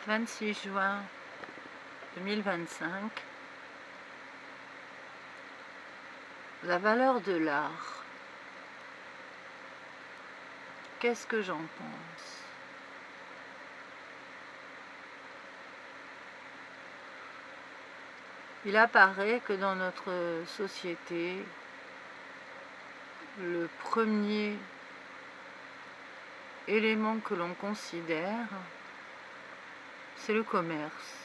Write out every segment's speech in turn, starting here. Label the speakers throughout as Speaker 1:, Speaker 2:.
Speaker 1: 26 juin 2025. La valeur de l'art. Qu'est-ce que j'en pense? Il apparaît que dans notre société, le premier élément que l'on considère, c'est le commerce.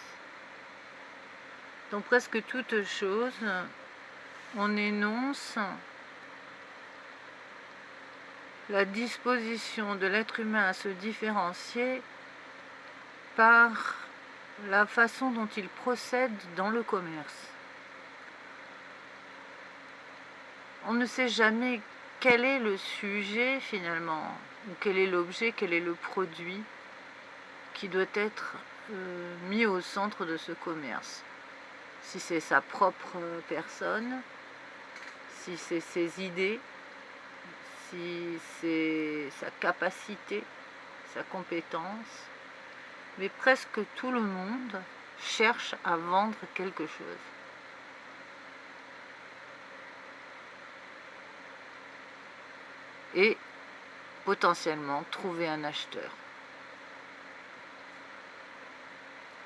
Speaker 1: Dans presque toute chose, on énonce la disposition de l'être humain à se différencier par la façon dont il procède dans le commerce. On ne sait jamais quel est le sujet finalement, ou quel est l'objet, quel est le produit qui doit être mis au centre de ce commerce. Si c'est sa propre personne, si c'est ses idées, si c'est sa capacité, sa compétence, mais presque tout le monde cherche à vendre quelque chose. Et potentiellement trouver un acheteur.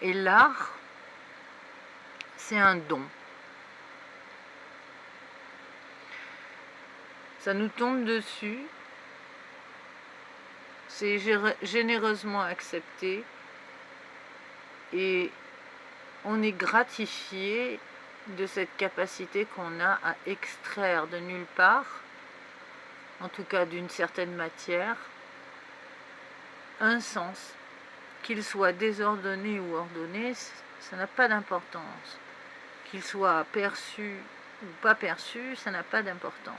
Speaker 1: Et l'art, c'est un don. Ça nous tombe dessus, c'est généreusement accepté et on est gratifié de cette capacité qu'on a à extraire de nulle part, en tout cas d'une certaine matière, un sens, qu'il soit désordonné ou ordonné, ça n'a pas d'importance. Qu'il soit perçu ou pas perçu, ça n'a pas d'importance.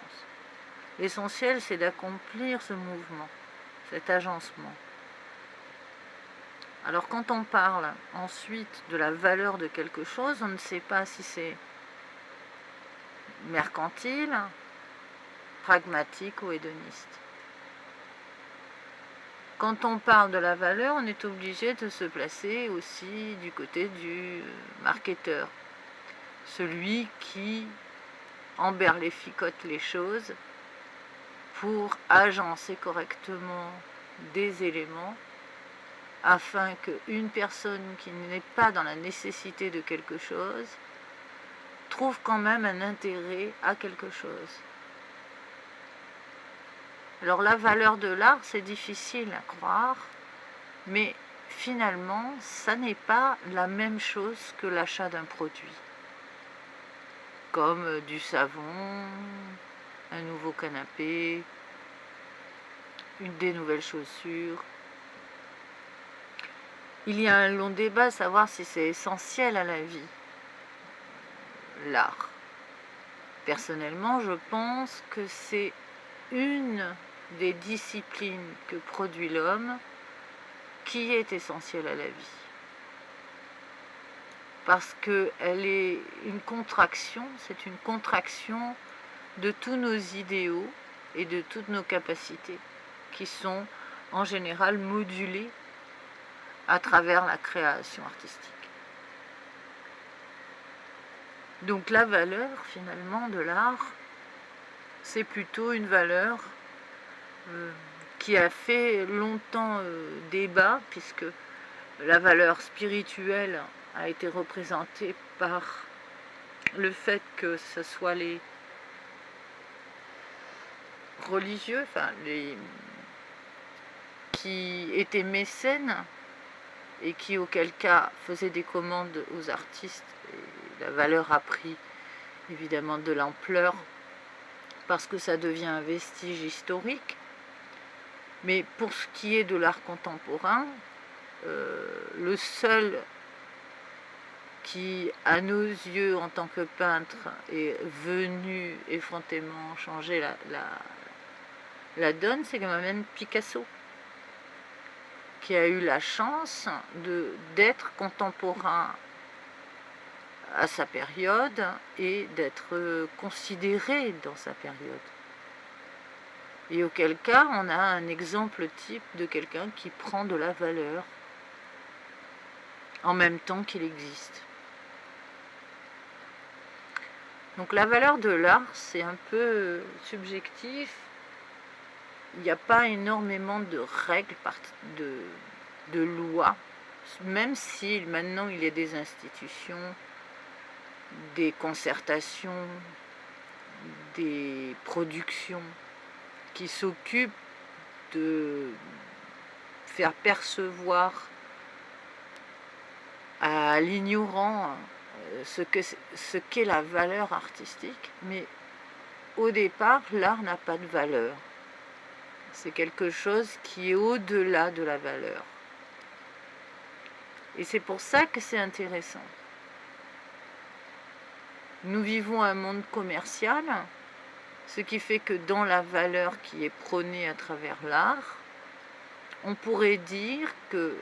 Speaker 1: L'essentiel, c'est d'accomplir ce mouvement, cet agencement. Alors quand on parle ensuite de la valeur de quelque chose, on ne sait pas si c'est mercantile, pragmatique ou hédoniste. Quand on parle de la valeur, on est obligé de se placer aussi du côté du marketeur, celui qui emberlificote les choses pour agencer correctement des éléments afin qu'une personne qui n'est pas dans la nécessité de quelque chose trouve quand même un intérêt à quelque chose. Alors la valeur de l'art, c'est difficile à croire, mais finalement, ça n'est pas la même chose que l'achat d'un produit, comme du savon, un nouveau canapé, des nouvelles chaussures. Il y a un long débat à savoir si c'est essentiel à la vie, l'art. Personnellement, je pense que c'est une des disciplines que produit l'homme qui est essentielle à la vie. Parce qu'elle est une contraction, c'est une contraction de tous nos idéaux et de toutes nos capacités qui sont en général modulées à travers la création artistique. Donc la valeur finalement de l'art, c'est plutôt une valeur qui a fait longtemps débat, puisque la valeur spirituelle a été représentée par le fait que ce soit les religieux, qui étaient mécènes et qui, auquel cas, faisaient des commandes aux artistes. Et la valeur a pris évidemment de l'ampleur parce que ça devient un vestige historique. Mais pour ce qui est de l'art contemporain, le seul qui, à nos yeux, en tant que peintre, est venu effrontément changer la donne, c'est quand même Picasso, qui a eu la chance d'être contemporain à sa période et d'être considéré dans sa période. Et auquel cas, on a un exemple type de quelqu'un qui prend de la valeur en même temps qu'il existe. Donc la valeur de l'art, c'est un peu subjectif. Il n'y a pas énormément de règles, de lois, même si maintenant il y a des institutions, des concertations, des productions qui s'occupent de faire percevoir à l'ignorant ce qu'est la valeur artistique, mais au départ, l'art n'a pas de valeur. C'est quelque chose qui est au-delà de la valeur. Et c'est pour ça que c'est intéressant. Nous vivons un monde commercial, ce qui fait que dans la valeur qui est prônée à travers l'art, on pourrait dire que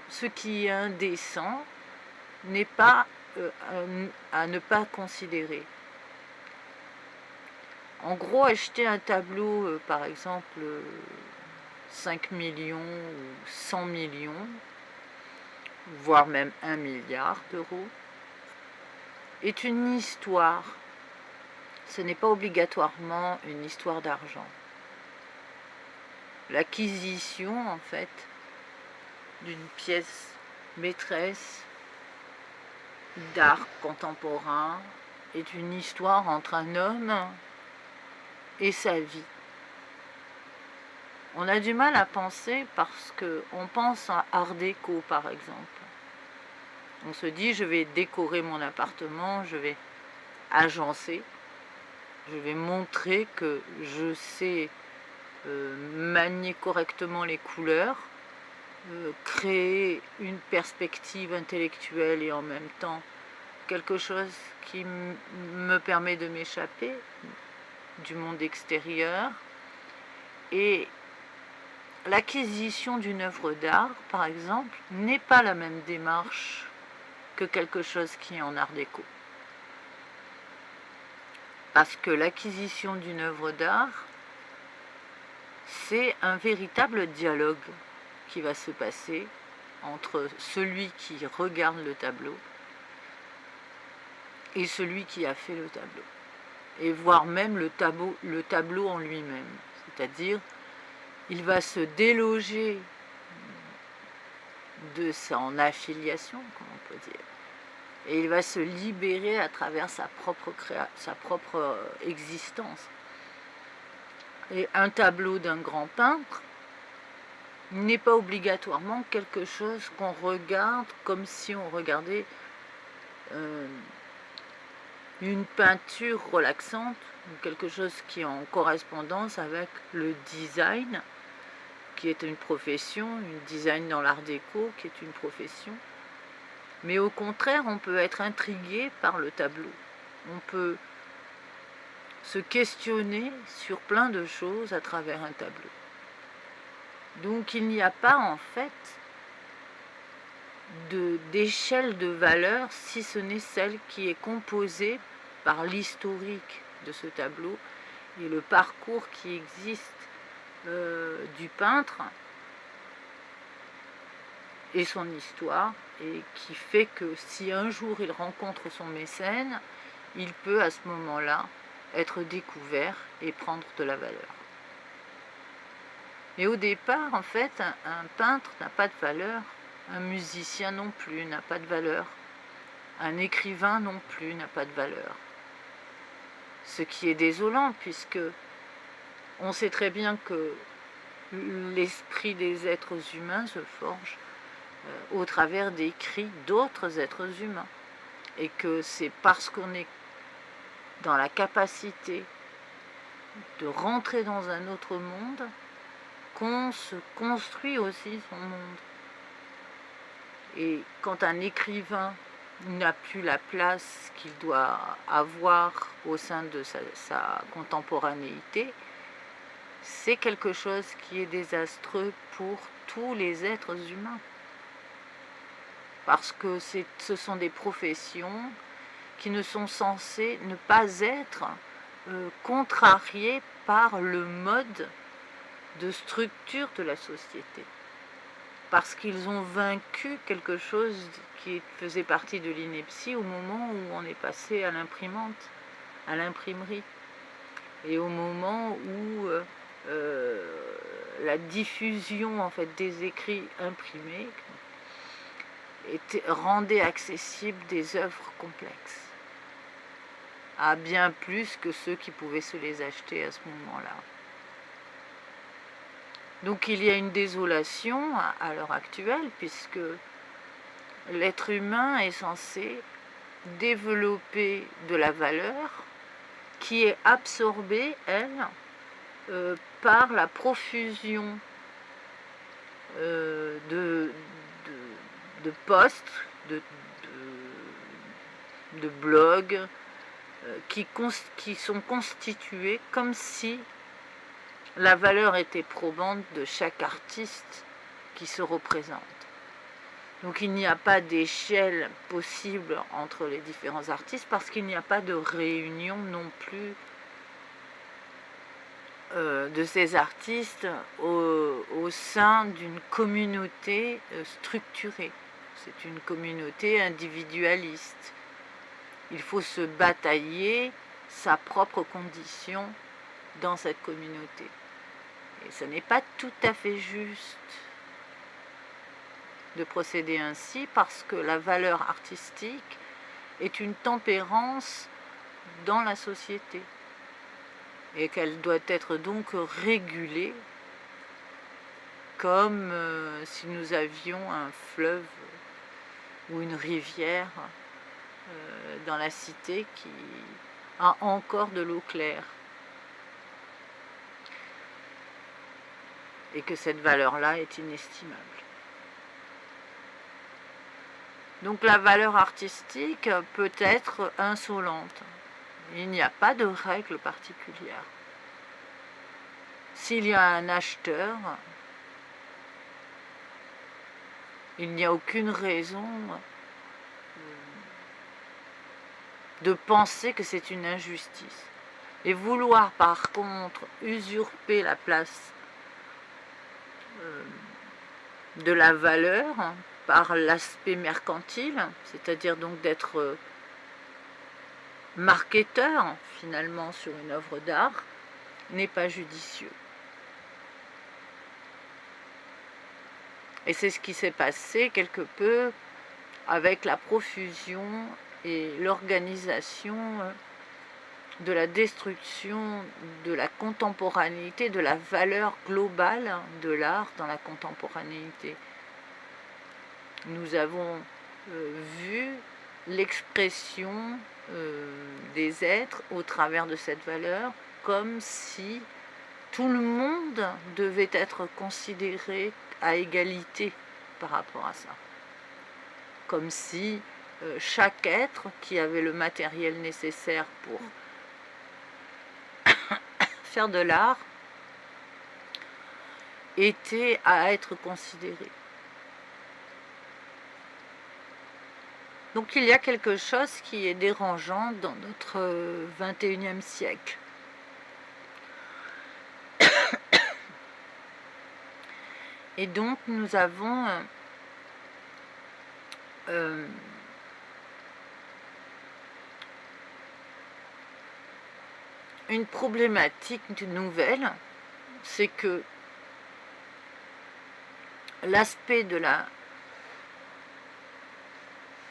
Speaker 1: ce qui est indécent n'est pas à ne pas considérer. En gros, acheter un tableau, par exemple, 5 millions ou 100 millions, voire même 1 milliard d'euros, est une histoire. Ce n'est pas obligatoirement une histoire d'argent. L'acquisition, en fait, d'une pièce maîtresse d'art contemporain est une histoire entre un homme et sa vie. On a du mal à penser parce qu'on pense à art déco, par exemple. On se dit, je vais décorer mon appartement, je vais agencer, je vais montrer que je sais manier correctement les couleurs, créer une perspective intellectuelle et en même temps quelque chose qui me permet de m'échapper du monde extérieur. Et l'acquisition d'une œuvre d'art, par exemple, n'est pas la même démarche que quelque chose qui est en art déco. Parce que l'acquisition d'une œuvre d'art, c'est un véritable dialogue qui va se passer entre celui qui regarde le tableau et celui qui a fait le tableau. Et voire même le tableau en lui-même. C'est-à-dire, il va se déloger de son affiliation, comme on peut dire, et il va se libérer à travers sa propre existence. Et un tableau d'un grand peintre n'est pas obligatoirement quelque chose qu'on regarde comme si on regardait une peinture relaxante, quelque chose qui est en correspondance avec le design, qui est une profession, une design dans l'art déco, qui est une profession. Mais au contraire, on peut être intrigué par le tableau. On peut se questionner sur plein de choses à travers un tableau. Donc il n'y a pas en fait d'échelle de valeur, si ce n'est celle qui est composée par l'historique de ce tableau et le parcours qui existe du peintre et son histoire, et qui fait que si un jour il rencontre son mécène, il peut à ce moment-là être découvert et prendre de la valeur. Et au départ, en fait, un peintre n'a pas de valeur, un musicien non plus n'a pas de valeur, un écrivain non plus n'a pas de valeur. Ce qui est désolant, puisque on sait très bien que l'esprit des êtres humains se forge au travers des cris d'autres êtres humains. Et que c'est parce qu'on est dans la capacité de rentrer dans un autre monde qu'on se construit aussi son monde. Et quand un écrivain n'a plus la place qu'il doit avoir au sein de sa contemporanéité, c'est quelque chose qui est désastreux pour tous les êtres humains. Parce que ce sont des professions qui ne sont censées ne pas être contrariées par le mode de structure de la société. parce qu'ils ont vaincu quelque chose qui faisait partie de l'ineptie au moment où on est passé à l'imprimante, à l'imprimerie, et au moment où la diffusion en fait des écrits imprimés rendait accessibles des œuvres complexes, à bien plus que ceux qui pouvaient se les acheter à ce moment-là. Donc il y a une désolation à l'heure actuelle, puisque l'être humain est censé développer de la valeur qui est absorbée, elle, par la profusion de posts, de blogs qui sont constitués comme si la valeur était probante de chaque artiste qui se représente. Donc il n'y a pas d'échelle possible entre les différents artistes parce qu'il n'y a pas de réunion non plus de ces artistes au sein d'une communauté structurée. C'est une communauté individualiste. Il faut se batailler sa propre condition dans cette communauté. Et ce n'est pas tout à fait juste de procéder ainsi parce que la valeur artistique est une tempérance dans la société et qu'elle doit être donc régulée comme si nous avions un fleuve ou une rivière dans la cité qui a encore de l'eau claire. Et que cette valeur-là est inestimable. Donc la valeur artistique peut être insolente. Il n'y a pas de règle particulière. S'il y a un acheteur, il n'y a aucune raison de penser que c'est une injustice. Et vouloir par contre usurper la place de la valeur par l'aspect mercantile, c'est-à-dire donc d'être marketeur finalement sur une œuvre d'art, n'est pas judicieux. Et c'est ce qui s'est passé quelque peu avec la profusion et l'organisation de la destruction de la contemporanéité, de la valeur globale de l'art dans la contemporanéité. Nous avons vu l'expression des êtres au travers de cette valeur comme si tout le monde devait être considéré à égalité par rapport à ça. Comme si chaque être qui avait le matériel nécessaire pour faire de l'art était à être considéré. Donc il y a quelque chose qui est dérangeant dans notre 21e siècle. Et donc nous avons une problématique nouvelle, c'est que l'aspect de la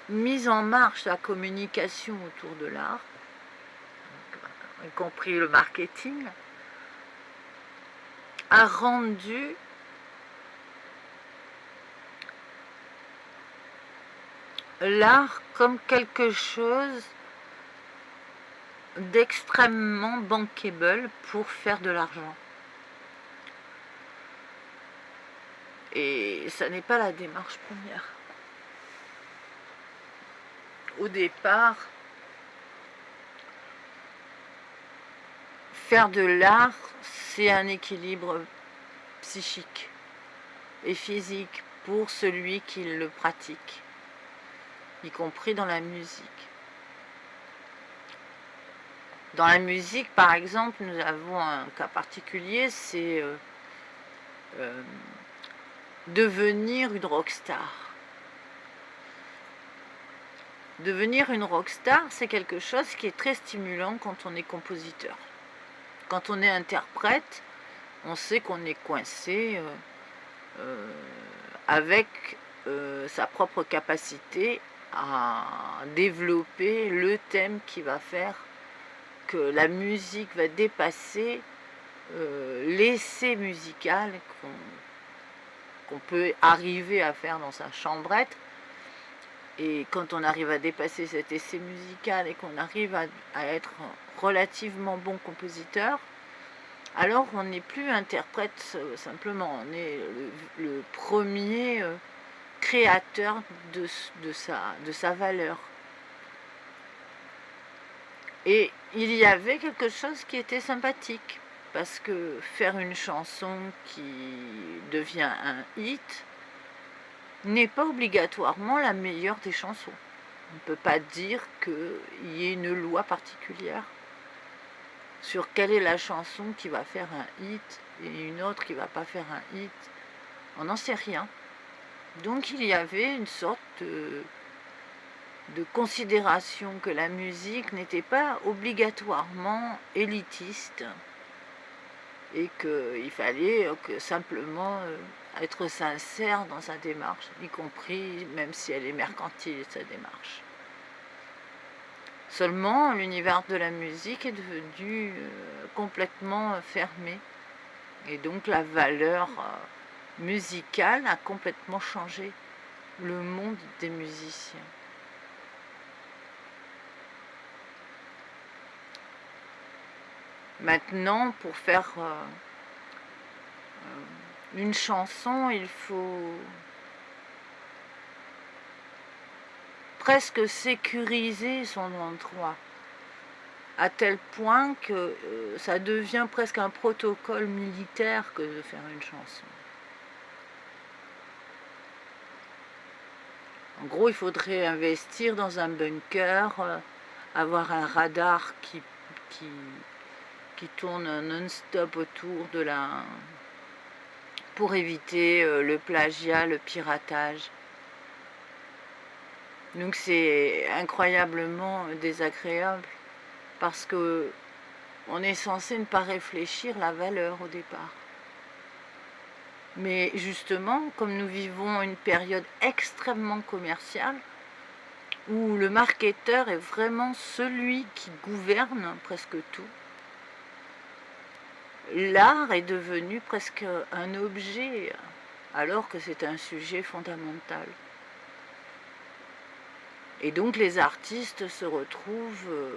Speaker 1: mise en marche de la communication autour de l'art, y compris le marketing, a rendu l'art comme quelque chose d'extrêmement bankable pour faire de l'argent. Et ça n'est pas la démarche première. Au départ, faire de l'art, c'est un équilibre psychique et physique pour celui qui le pratique, y compris dans la musique. Dans la musique, par exemple, nous avons un cas particulier, c'est devenir une rockstar. Devenir une rockstar, c'est quelque chose qui est très stimulant quand on est compositeur. Quand on est interprète, on sait qu'on est coincé avec sa propre capacité à développer le thème qui va faire que la musique va dépasser l'essai musical qu'on peut arriver à faire dans sa chambrette. Et quand on arrive à dépasser cet essai musical et qu'on arrive à être relativement bon compositeur, alors on n'est plus interprète simplement, on est le premier créateur de sa valeur. Et il y avait quelque chose qui était sympathique, parce que faire une chanson qui devient un hit n'est pas obligatoirement la meilleure des chansons. On ne peut pas dire qu'il y ait une loi particulière sur quelle est la chanson qui va faire un hit et une autre qui ne va pas faire un hit. On n'en sait rien. Donc il y avait une sorte de considération que la musique n'était pas obligatoirement élitiste et qu'il fallait simplement être sincère dans sa démarche, y compris même si elle est mercantile, sa démarche. Seulement, l'univers de la musique est devenu complètement fermé. Et donc la valeur musicale a complètement changé le monde des musiciens. Maintenant, pour faire une chanson, il faut presque sécuriser son endroit, à tel point que ça devient presque un protocole militaire que de faire une chanson. En gros, il faudrait investir dans un bunker, avoir un radar qui tourne non-stop autour de pour éviter le plagiat, le piratage. Donc c'est incroyablement désagréable parce que on est censé ne pas réfléchir la valeur au départ. Mais justement, comme nous vivons une période extrêmement commerciale, où le marketeur est vraiment celui qui gouverne presque tout, l'art est devenu presque un objet, alors que c'est un sujet fondamental. Et donc les artistes se retrouvent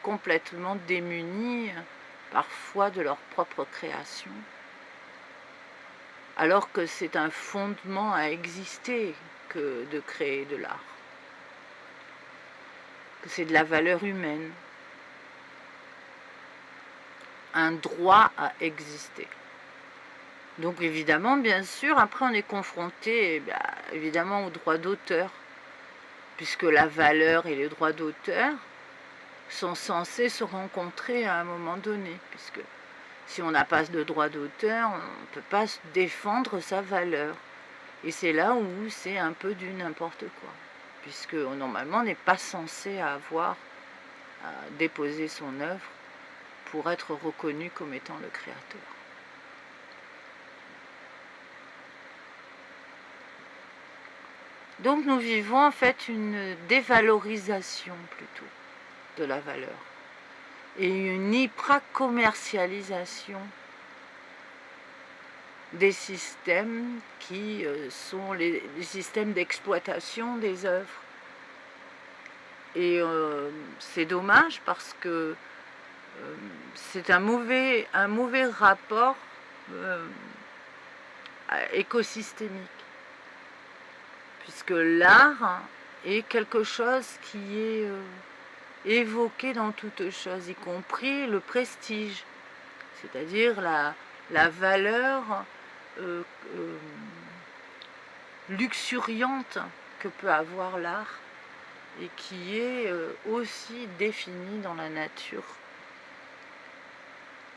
Speaker 1: complètement démunis, parfois de leur propre création, alors que c'est un fondement à exister que de créer de l'art, que c'est de la valeur humaine, un droit à exister. Donc évidemment, bien sûr, après on est confronté évidemment au droit d'auteur, puisque la valeur et les droits d'auteur sont censés se rencontrer à un moment donné, puisque si on n'a pas de droit d'auteur, on ne peut pas défendre sa valeur. Et c'est là où c'est un peu du n'importe quoi, puisque normalement on n'est pas censé avoir à déposer son œuvre pour être reconnu comme étant le créateur. Donc nous vivons en fait une dévalorisation plutôt de la valeur et une hyper-commercialisation des systèmes qui sont les systèmes d'exploitation des œuvres. Et c'est dommage parce que c'est un mauvais rapport écosystémique, puisque l'art est quelque chose qui est évoqué dans toute chose, y compris le prestige, c'est-à-dire la valeur luxuriante que peut avoir l'art et qui est aussi définie dans la nature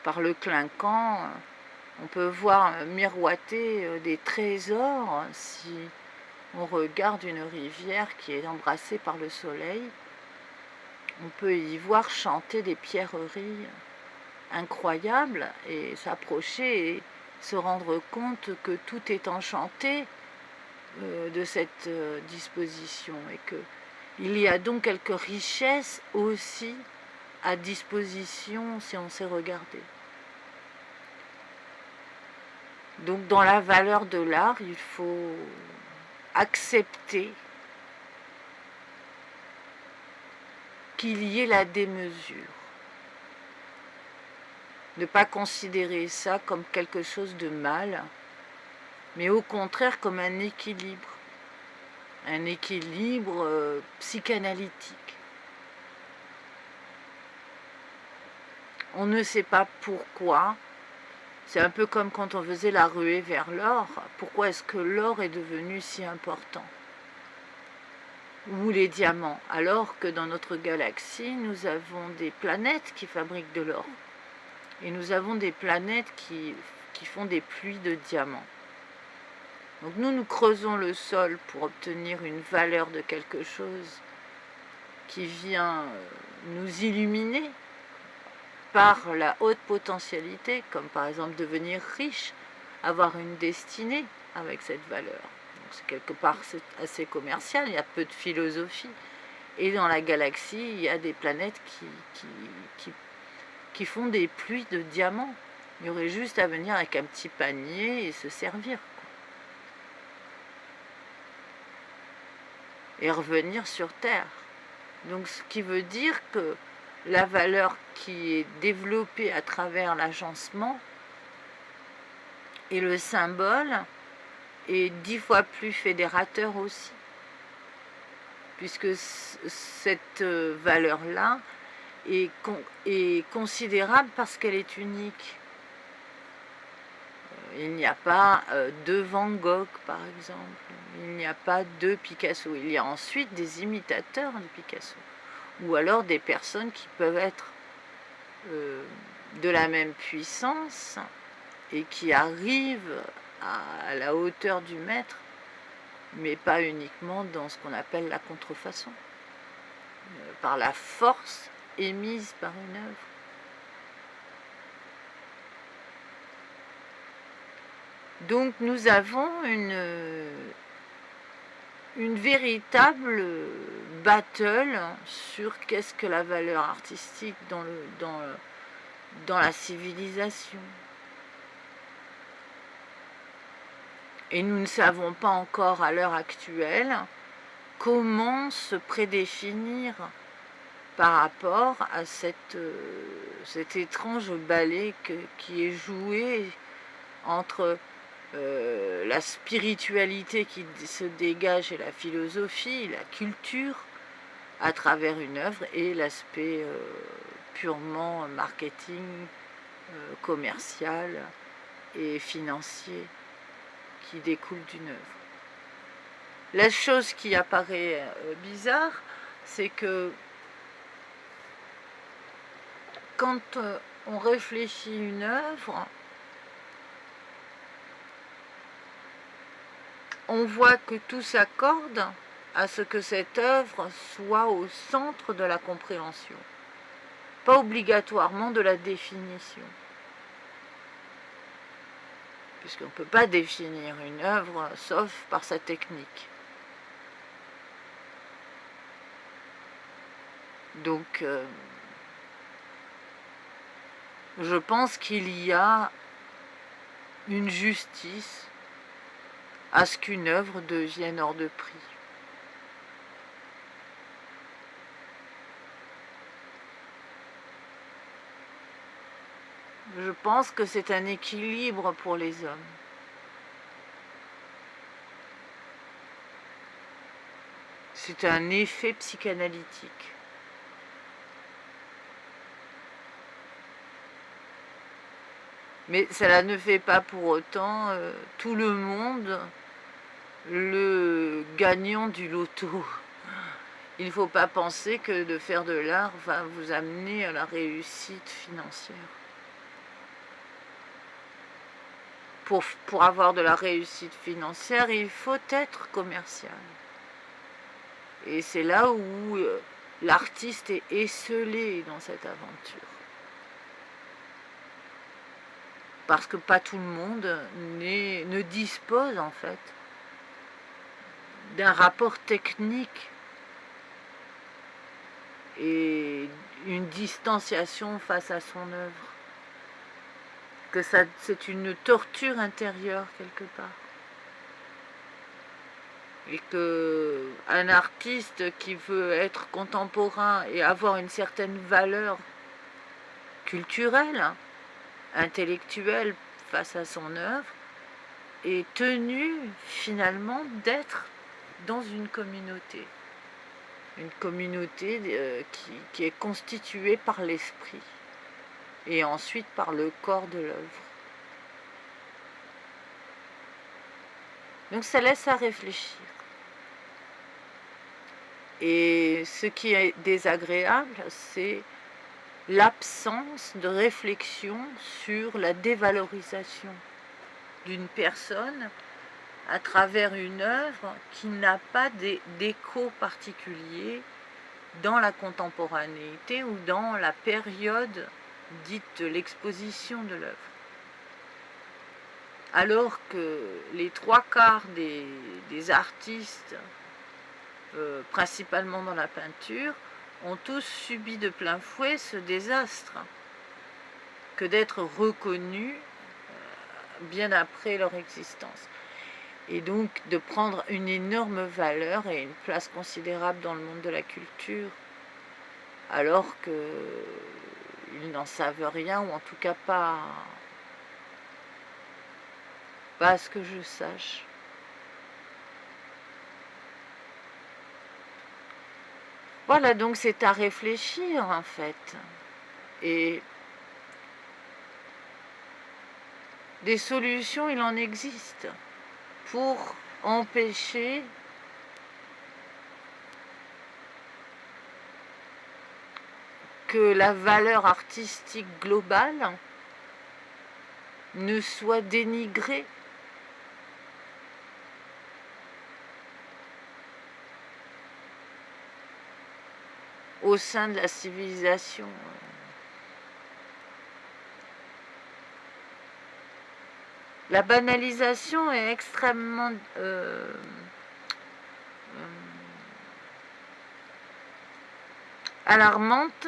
Speaker 1: par le clinquant On peut voir miroiter des trésors si on regarde une rivière qui est embrassée par le soleil. On peut y voir chanter des pierreries incroyables et s'approcher et se rendre compte que tout est enchanté de cette disposition et qu'il y a donc quelques richesses aussi à disposition si on sait regarder. Donc dans la valeur de l'art, il faut accepter qu'il y ait la démesure. Ne pas considérer ça comme quelque chose de mal, mais au contraire comme un équilibre psychanalytique. On ne sait pas pourquoi. C'est un peu comme quand on faisait la ruée vers l'or. Pourquoi est-ce que l'or est devenu si important? Ou les diamants, alors que dans notre galaxie, nous avons des planètes qui fabriquent de l'or. Et nous avons des planètes qui font des pluies de diamants. Donc nous creusons le sol pour obtenir une valeur de quelque chose qui vient nous illuminer par la haute potentialité, comme par exemple devenir riche, avoir une destinée avec cette valeur. Donc c'est quelque part assez commercial, il y a peu de philosophie. Et dans la galaxie, il y a des planètes qui font des pluies de diamants. Il y aurait juste à venir avec un petit panier et se servir. Et revenir sur Terre. Donc ce qui veut dire que la valeur qui est développée à travers l'agencement et le symbole est 10 fois plus fédérateur aussi. Puisque cette valeur-là est considérable parce qu'elle est unique. Il n'y a pas deux Van Gogh, par exemple. Il n'y a pas deux Picasso. Il y a ensuite des imitateurs de Picasso. Ou alors des personnes qui peuvent être de la même puissance et qui arrivent à la hauteur du maître, mais pas uniquement dans ce qu'on appelle la contrefaçon, par la force émise par une œuvre. Donc nous avons une véritable battle sur qu'est-ce que la valeur artistique dans la civilisation. Et nous ne savons pas encore à l'heure actuelle comment se prédéfinir par rapport à cet étrange ballet qui est joué entre la spiritualité qui se dégage et la philosophie, la culture à travers une œuvre et l'aspect purement marketing, commercial et financier qui découle d'une œuvre. La chose qui apparaît bizarre, c'est que quand on réfléchit une œuvre, on voit que tout s'accorde à ce que cette œuvre soit au centre de la compréhension, pas obligatoirement de la définition. Puisqu'on ne peut pas définir une œuvre sauf par sa technique. Donc, je pense qu'il y a une justice à ce qu'une œuvre devienne hors de prix. Je pense que c'est un équilibre pour les hommes. C'est un effet psychanalytique. Mais cela ne fait pas pour autant tout le monde le gagnant du loto. Il ne faut pas penser que de faire de l'art va vous amener à la réussite financière. pour avoir de la réussite financière, il faut être commercial. Et c'est là où l'artiste est esseulé dans cette aventure. Parce que pas tout le monde ne dispose en fait d'un rapport technique et une distanciation face à son œuvre. Que c'est une torture intérieure quelque part. Et que un artiste qui veut être contemporain et avoir une certaine valeur culturelle, hein, intellectuelle face à son œuvre, est tenu finalement d'être dans une communauté qui est constituée par l'esprit et ensuite par le corps de l'œuvre. Donc ça laisse à réfléchir. Et ce qui est désagréable, c'est l'absence de réflexion sur la dévalorisation d'une personne à travers une œuvre qui n'a pas d'écho particulier dans la contemporanéité ou dans la période dite de l'exposition de l'œuvre. Alors que les 3/4 des artistes, principalement dans la peinture, ont tous subi de plein fouet ce désastre que d'être reconnus bien après leur existence. Et donc de prendre une énorme valeur et une place considérable dans le monde de la culture, alors qu'ils n'en savent rien, ou en tout cas pas à ce que je sache. Voilà, donc c'est à réfléchir en fait. Et des solutions, il en existe pour empêcher que la valeur artistique globale ne soit dénigrée. Au sein de la civilisation. La banalisation est extrêmement alarmante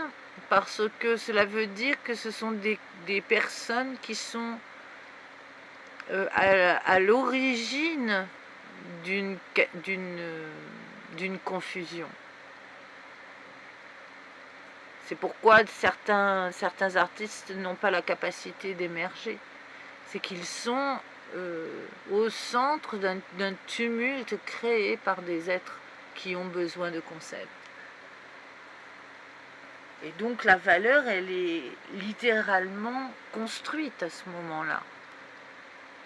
Speaker 1: parce que cela veut dire que ce sont des personnes qui sont à l'origine d'une confusion. C'est pourquoi certains artistes n'ont pas la capacité d'émerger. C'est qu'ils sont au centre d'un tumulte créé par des êtres qui ont besoin de concepts. Et donc la valeur, elle est littéralement construite à ce moment-là.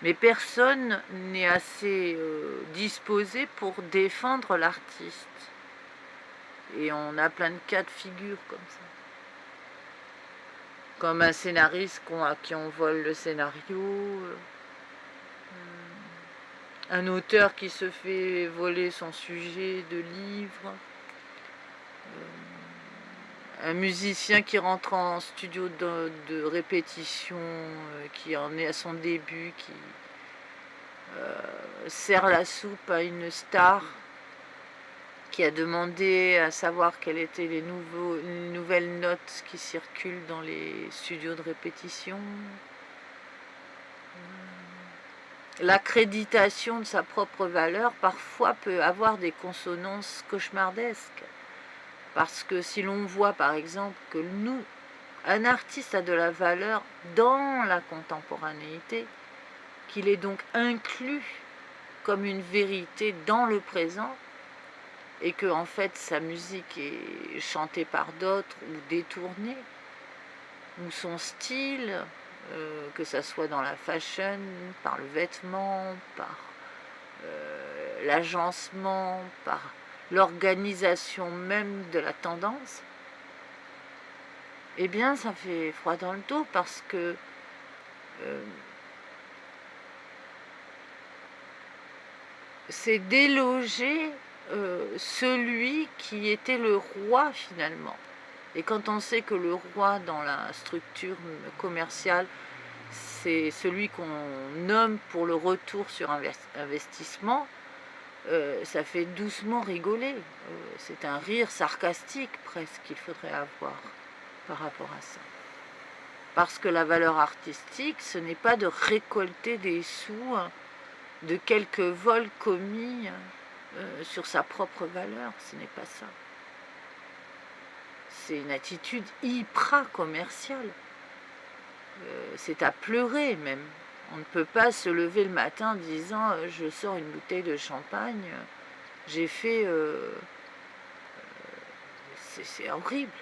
Speaker 1: Mais personne n'est assez disposé pour défendre l'artiste. Et on a plein de cas de figure comme ça. Comme un scénariste à qui on vole le scénario, un auteur qui se fait voler son sujet de livre, un musicien qui rentre en studio de répétition, qui en est à son début, qui sert la soupe à une star, qui a demandé à savoir quelles étaient les nouvelles notes qui circulent dans les studios de répétition. L'accréditation de sa propre valeur parfois peut avoir des consonances cauchemardesques. Parce que si l'on voit par exemple que un artiste a de la valeur dans la contemporanéité, qu'il est donc inclus comme une vérité dans le présent, et que en fait sa musique est chantée par d'autres ou détournée, ou son style, que ça soit dans la fashion, par le vêtement, par l'agencement, par l'organisation même de la tendance, eh bien ça fait froid dans le dos parce que c'est déloger celui qui était le roi finalement. Et quand on sait que le roi dans la structure commerciale, c'est celui qu'on nomme pour le retour sur investissement, ça fait doucement rigoler. C'est un rire sarcastique presque qu'il faudrait avoir par rapport à ça. Parce que la valeur artistique, ce n'est pas de récolter des sous de quelques vols commis sur sa propre valeur, ce n'est pas ça. C'est une attitude hyper commerciale. C'est à pleurer même. On ne peut pas se lever le matin en disant je sors une bouteille de champagne, j'ai fait... c'est horrible.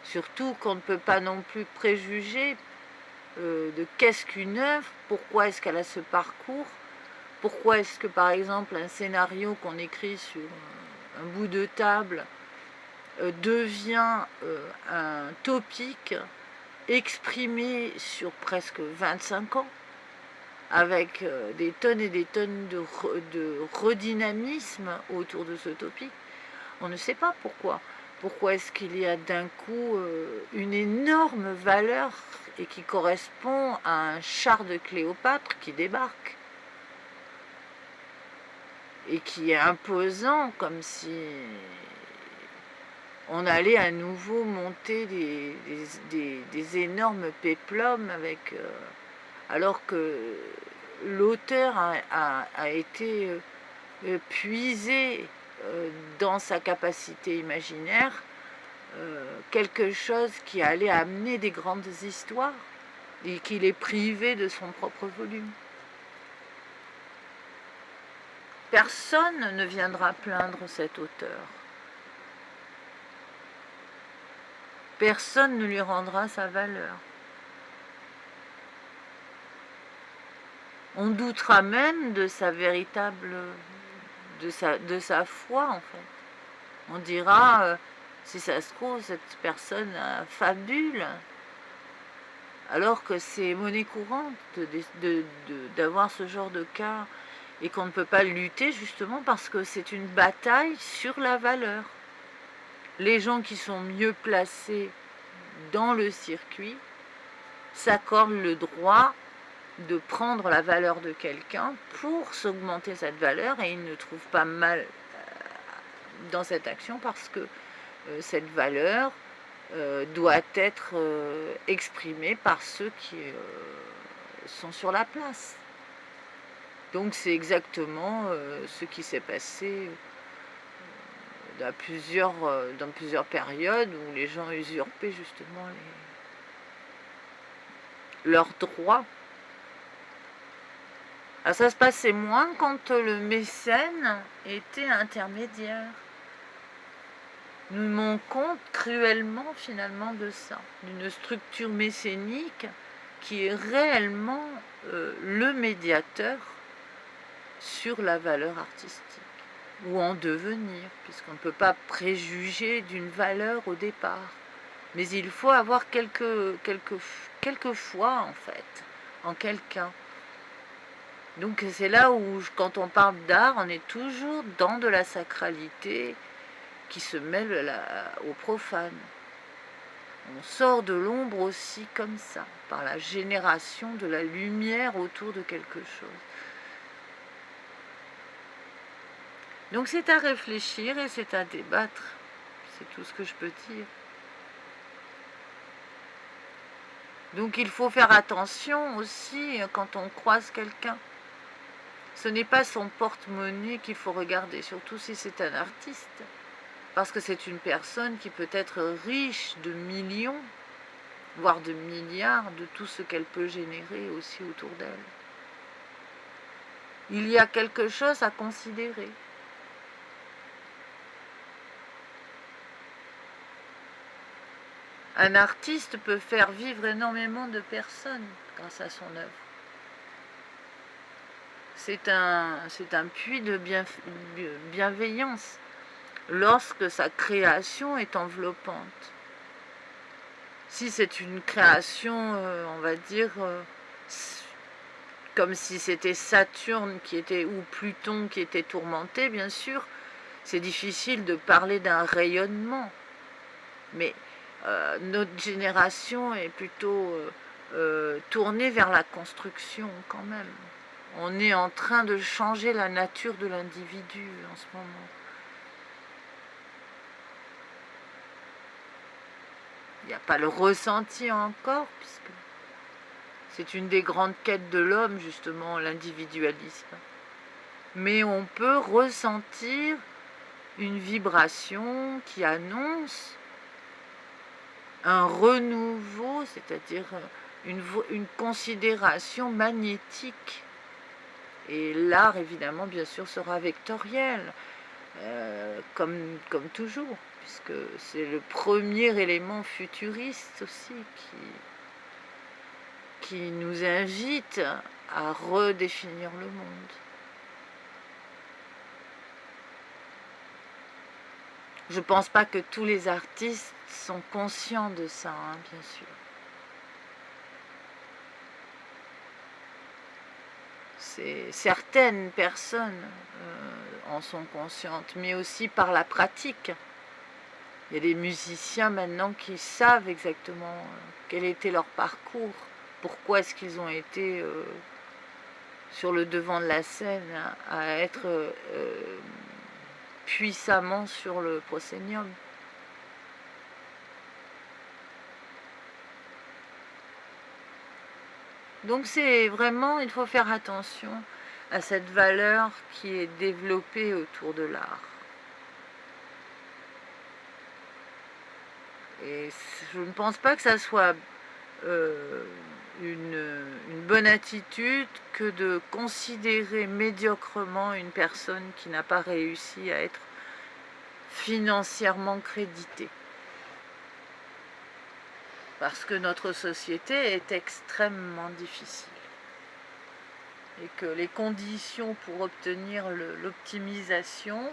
Speaker 1: Surtout qu'on ne peut pas non plus préjuger de qu'est-ce qu'une œuvre, pourquoi est-ce qu'elle a ce parcours, pourquoi est-ce que par exemple un scénario qu'on écrit sur un bout de table devient un topic exprimé sur presque 25 ans, avec des tonnes et des tonnes de redynamisme autour de ce topic. On ne sait pas pourquoi. Pourquoi est-ce qu'il y a d'un coup une énorme valeur et qui correspond à un char de Cléopâtre qui débarque et qui est imposant, comme si on allait à nouveau monter des énormes péplums avec, alors que l'auteur a été puisé dans sa capacité imaginaire quelque chose qui allait amener des grandes histoires et qu'il est privé de son propre volume. Personne ne viendra plaindre cet auteur. Personne ne lui rendra sa valeur. On doutera même de sa véritable... de sa foi, en fait. On dira, si ça se trouve, cette personne fabule, alors que c'est monnaie courante d'avoir ce genre de cas, et qu'on ne peut pas lutter justement parce que c'est une bataille sur la valeur. Les gens qui sont mieux placés dans le circuit s'accordent le droit de prendre la valeur de quelqu'un pour s'augmenter cette valeur, et ils ne trouvent pas mal dans cette action parce que cette valeur doit être exprimée par ceux qui sont sur la place. Donc c'est exactement ce qui s'est passé dans plusieurs périodes où les gens usurpaient justement leurs droits. Alors ça se passait moins quand le mécène était intermédiaire. Nous manquons cruellement finalement de ça, d'une structure mécénique qui est réellement le médiateur sur la valeur artistique, ou en devenir, puisqu'on ne peut pas préjuger d'une valeur au départ. Mais il faut avoir quelques foi en fait, en quelqu'un. Donc c'est là où, quand on parle d'art, on est toujours dans de la sacralité qui se mêle au profane. On sort de l'ombre aussi comme ça, par la génération de la lumière autour de quelque chose. Donc c'est à réfléchir et c'est à débattre. C'est tout ce que je peux dire. Donc il faut faire attention aussi quand on croise quelqu'un. Ce n'est pas son porte-monnaie qu'il faut regarder, surtout si c'est un artiste. Parce que c'est une personne qui peut être riche de millions, voire de milliards, de tout ce qu'elle peut générer aussi autour d'elle. Il y a quelque chose à considérer. Un artiste peut faire vivre énormément de personnes grâce à son œuvre. C'est un puits de bienveillance lorsque sa création est enveloppante. Si c'est une création, on va dire, comme si c'était Saturne qui était, ou Pluton qui était tourmenté, bien sûr, c'est difficile de parler d'un rayonnement. Mais notre génération est plutôt tournée vers la construction quand même. On est en train de changer la nature de l'individu en ce moment. Il n'y a pas le ressenti encore, puisque c'est une des grandes quêtes de l'homme, justement, l'individualisme. Mais on peut ressentir une vibration qui annonce un renouveau, c'est-à-dire une considération magnétique. Et l'art, évidemment, bien sûr, sera vectoriel, comme toujours, puisque c'est le premier élément futuriste aussi qui nous invite à redéfinir le monde. Je ne pense pas que tous les artistes sont conscients de ça, hein, bien sûr. Certaines personnes en sont conscientes, mais aussi par la pratique. Il y a des musiciens maintenant qui savent exactement quel était leur parcours, pourquoi est-ce qu'ils ont été sur le devant de la scène à être puissamment sur le proscenium. Donc c'est vraiment, il faut faire attention à cette valeur qui est développée autour de l'art. Et je ne pense pas que ça soit une bonne attitude que de considérer médiocrement une personne qui n'a pas réussi à être financièrement créditée. Parce que notre société est extrêmement difficile. Et que les conditions pour obtenir l'optimisation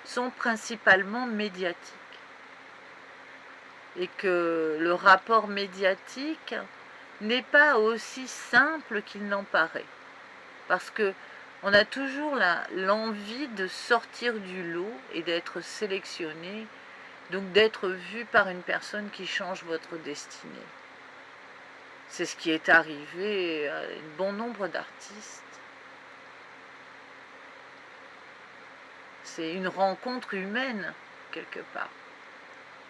Speaker 1: sont principalement médiatiques. Et que le rapport médiatique n'est pas aussi simple qu'il n'en paraît. Parce que on a toujours l'envie de sortir du lot et d'être sélectionné, donc d'être vu par une personne qui change votre destinée. C'est ce qui est arrivé à un bon nombre d'artistes. C'est une rencontre humaine, quelque part.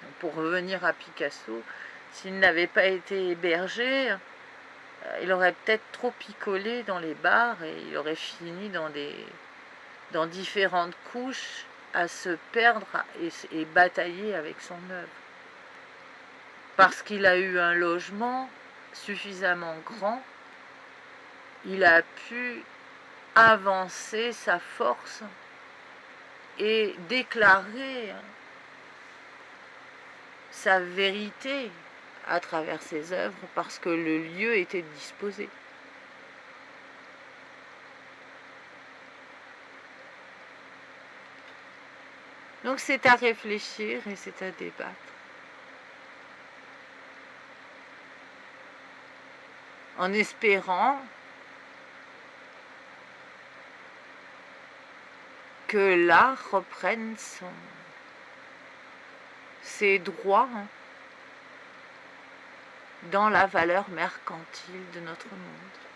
Speaker 1: Donc pour revenir à Picasso, s'il n'avait pas été hébergé, il aurait peut-être trop picolé dans les bars et il aurait fini dans différentes couches à se perdre et batailler avec son œuvre. Parce qu'il a eu un logement suffisamment grand, il a pu avancer sa force et déclarer sa vérité à travers ses œuvres parce que le lieu était disposé. Donc c'est à réfléchir et c'est à débattre. En espérant que l'art reprenne ses droits dans la valeur mercantile de notre monde.